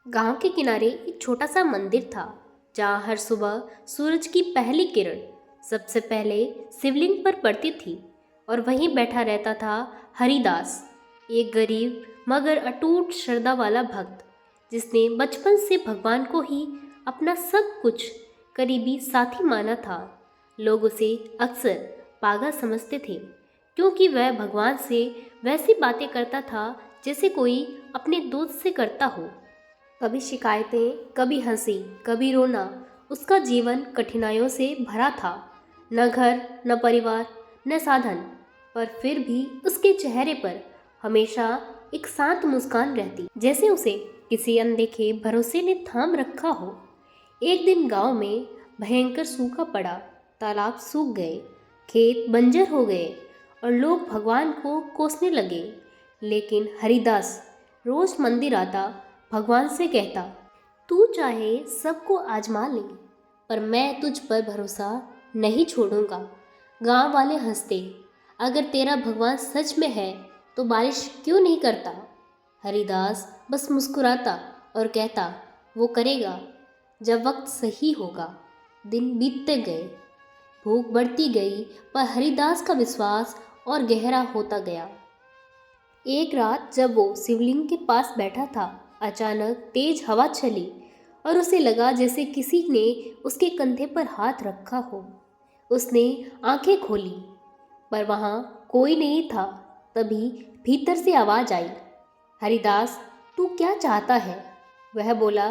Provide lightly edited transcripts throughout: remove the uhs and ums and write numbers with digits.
गांव के किनारे एक छोटा सा मंदिर था जहाँ हर सुबह सूरज की पहली किरण सबसे पहले शिवलिंग पर पड़ती थी। और वहीं बैठा रहता था हरिदास, एक गरीब मगर अटूट श्रद्धा वाला भक्त जिसने बचपन से भगवान को ही अपना सब कुछ करीबी साथी माना था। लोग उसे अक्सर पागल समझते थे क्योंकि वह भगवान से वैसी बातें करता था जैसे कोई अपने दोस्त से करता हो। कभी शिकायतें, कभी हंसी, कभी रोना। उसका जीवन कठिनाइयों से भरा था। न घर, न परिवार, न साधन, पर फिर भी उसके चेहरे पर हमेशा एक शांत मुस्कान रहती, जैसे उसे किसी अनदेखे भरोसे ने थाम रखा हो। एक दिन गांव में भयंकर सूखा पड़ा। तालाब सूख गए, खेत बंजर हो गए और लोग भगवान को कोसने लगे। लेकिन हरिदास रोज मंदिर आता, भगवान से कहता, तू चाहे सबको आजमा ले, पर मैं तुझ पर भरोसा नहीं छोड़ूंगा। गांव वाले हंसते, अगर तेरा भगवान सच में है तो बारिश क्यों नहीं करता? हरिदास बस मुस्कुराता और कहता, वो करेगा जब वक्त सही होगा। दिन बीतते गए, भूख बढ़ती गई, पर हरिदास का विश्वास और गहरा होता गया। एक रात जब वो शिवलिंग के पास बैठा था, अचानक तेज हवा चली और उसे लगा जैसे किसी ने उसके कंधे पर हाथ रखा हो। उसने आंखें खोली, पर वहां कोई नहीं था। तभी भीतर से आवाज आई, हरिदास, तू क्या चाहता है? वह बोला,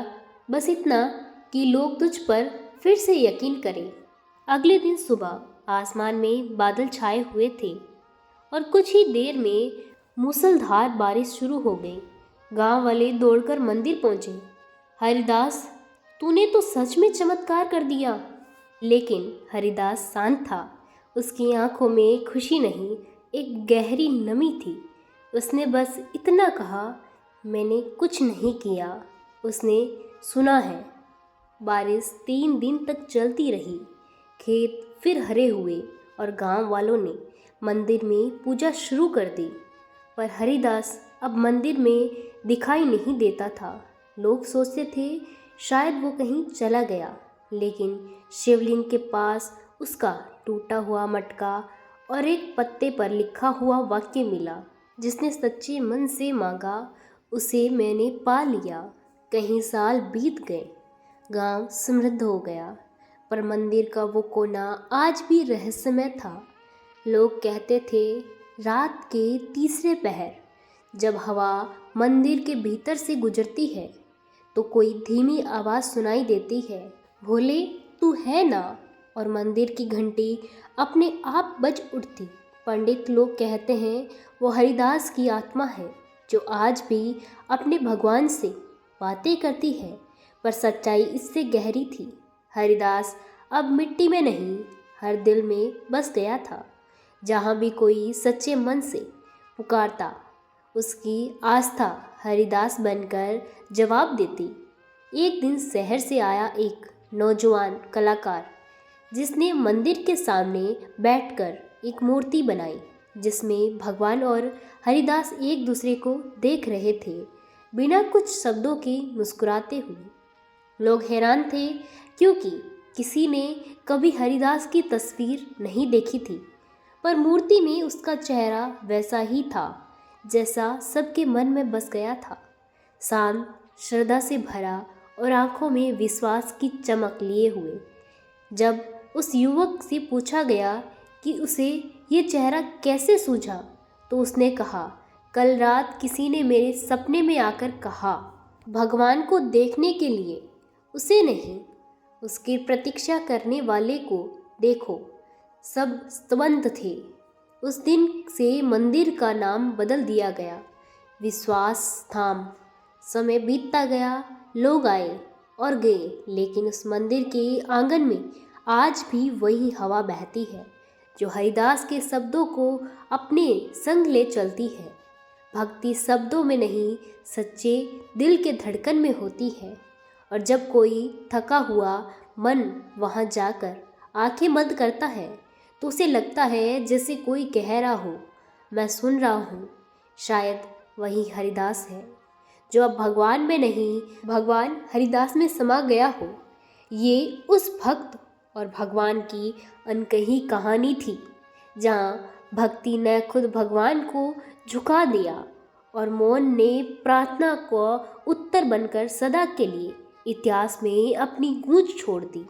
बस इतना कि लोग तुझ पर फिर से यकीन करें। अगले दिन सुबह आसमान में बादल छाए हुए थे और कुछ ही देर में मूसलधार बारिश शुरू हो गई। गांव वाले दौड़कर मंदिर पहुंचे। हरिदास, तूने तो सच में चमत्कार कर दिया। लेकिन हरिदास शांत था। उसकी आंखों में खुशी नहीं, एक गहरी नमी थी। उसने बस इतना कहा, मैंने कुछ नहीं किया, उसने सुना है। बारिश 3 दिन तक चलती रही। खेत फिर हरे हुए और गांव वालों ने मंदिर में पूजा शुरू कर दी। पर हरिदास अब मंदिर में दिखाई नहीं देता था। लोग सोचते थे शायद वो कहीं चला गया, लेकिन शिवलिंग के पास उसका टूटा हुआ मटका और एक पत्ते पर लिखा हुआ वाक्य मिला, जिसने सच्चे मन से मांगा उसे मैंने पा लिया। कहीं साल बीत गए, गांव समृद्ध हो गया, पर मंदिर का वो कोना आज भी रहस्यमय था। लोग कहते थे रात के तीसरे पहर जब हवा मंदिर के भीतर से गुजरती है तो कोई धीमी आवाज़ सुनाई देती है, भोले तू है ना? और मंदिर की घंटी अपने आप बज उठती। पंडित लोग कहते हैं वो हरिदास की आत्मा है जो आज भी अपने भगवान से बातें करती है, पर सच्चाई इससे गहरी थी। हरिदास अब मिट्टी में नहीं, हर दिल में बस गया था। जहाँ भी कोई सच्चे मन से पुकारता, उसकी आस्था हरिदास बनकर जवाब देती। एक दिन शहर से आया एक नौजवान कलाकार, जिसने मंदिर के सामने बैठकर एक मूर्ति बनाई जिसमें भगवान और हरिदास एक दूसरे को देख रहे थे, बिना कुछ शब्दों के मुस्कुराते हुए। लोग हैरान थे क्योंकि किसी ने कभी हरिदास की तस्वीर नहीं देखी थी, पर मूर्ति में उसका चेहरा वैसा ही था जैसा सबके मन में बस गया था, शांत, श्रद्धा से भरा और आंखों में विश्वास की चमक लिए हुए। जब उस युवक से पूछा गया कि उसे ये चेहरा कैसे सूझा, तो उसने कहा, कल रात किसी ने मेरे सपने में आकर कहा, भगवान को देखने के लिए उसे नहीं, उसकी प्रतीक्षा करने वाले को देखो। सब स्तब्ध थे। उस दिन से मंदिर का नाम बदल दिया गया। विश्वास थाम। समय बीतता गया, लोग आए और गए, लेकिन उस मंदिर के आंगन में आज भी वही हवा बहती है जो हरिदास के शब्दों को अपने संग ले चलती है। भक्ति शब्दों में नहीं, सच्चे दिल के धड़कन में होती है। और जब कोई थका हुआ मन वहाँ जाकर आंखें बंद करता है तो उसे लगता है जैसे कोई कह रहा हो, मैं सुन रहा हूँ। शायद वही हरिदास है जो अब भगवान में नहीं, भगवान हरिदास में समा गया हो। ये उस भक्त और भगवान की अनकही कहानी थी, जहाँ भक्ति ने खुद भगवान को झुका दिया और मौन ने प्रार्थना को उत्तर बनकर सदा के लिए इतिहास में अपनी गूंज छोड़ दी।